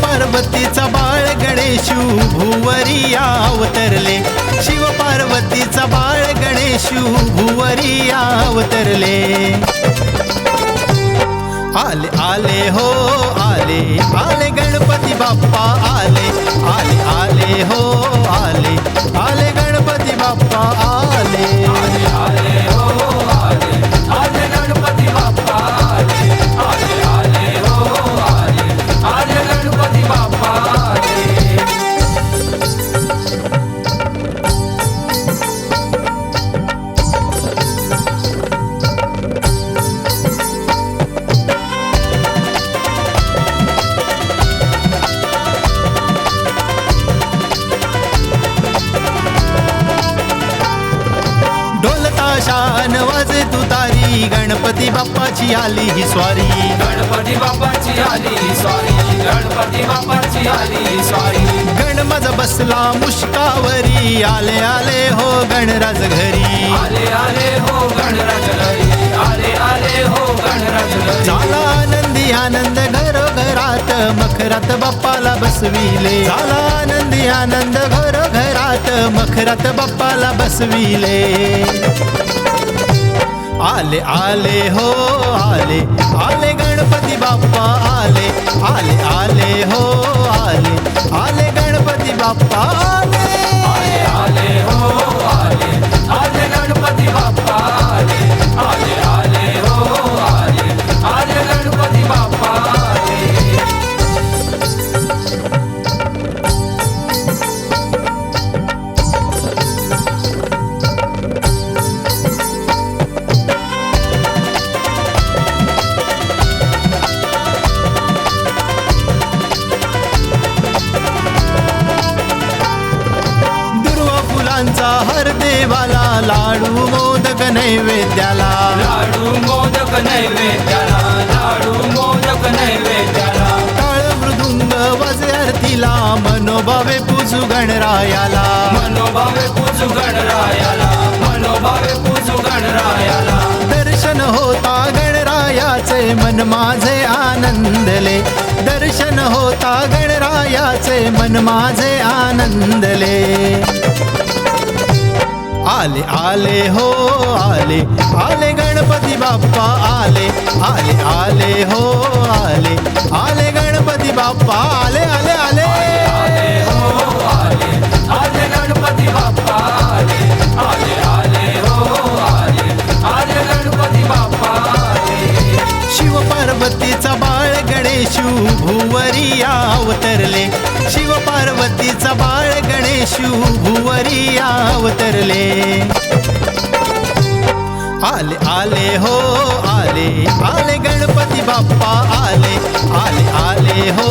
पार्वतीचा बाळ गणेशू भुवरी अवतरले, शिव पार्वतीचा बाळ गणेशू भुवरी अवतरले. आले आले हो आले आले गणपती बाप्पा आले आले आले हो आले आले गणपती बाप्पा आले आले आले हो आले आले गणपती बाप्पा आले आले आले हो आले आले गणपती बाप्पा आले. ढोल ताशान वाजे तुतारी गणपती बाप्पाची आली ही स्वारी, गणपती बाप्पाची आली स्वारी, गणपती बाप्पाची आली स्वारी. गण माझा बसला मुष्कावरी आले आले हो गणराज घरी, आले आले हो गणराज घरी, आले आले हो गणराज घरी. झाला आनंदी आनंद घरोघरात मखरात बाप्पाला बसविले, झाला आनंदी आनंद घरोघरात मखरात बाप्पाला बसविले. आले आले हो आले आले गणपती बाप्पा आले आले आले हो आले आले गणपती बाप्पा आले आले आले हो आले आले गणपती बाप्पा आले आले आले हो आले आले गणपती बाप्पा आले. हर देवाला लाडू मोदक नैवेद्याला, लाडू मोदक नैवेद्याला, लाडू मोदक नैवेद्याला. टाळ मृदुंग वाजे आरतीला मनोभावे पूजू गणरायाला, मनोभावे पूजू गणरायाला, मनोभावे पूजू गणरायाला. दर्शन होता गणरायाचे मन माझे आनंदले, दर्शन होता गणरायाचे मन माझे आनंदले. आले आले हो आले आले गणपती बाप्पा आले आले आले हो आले आले गणपती बाप्पा आले आले आले आले हो आले आले गणपती बाप्पा आले आले आले हो आले आले गणपती बाप्पा आले. शिव पार्वतीचा बाळ गणेशू भुवरी अवतरले, शिव पार्वतीचा बाळ गणेशू भुवरी अवतरले. आले आले हो आले आले गणपती बाप्पा आले आले आले हो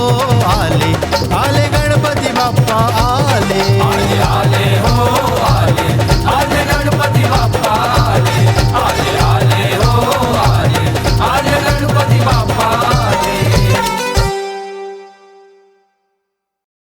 आले आले गणपती बाप्पा आले.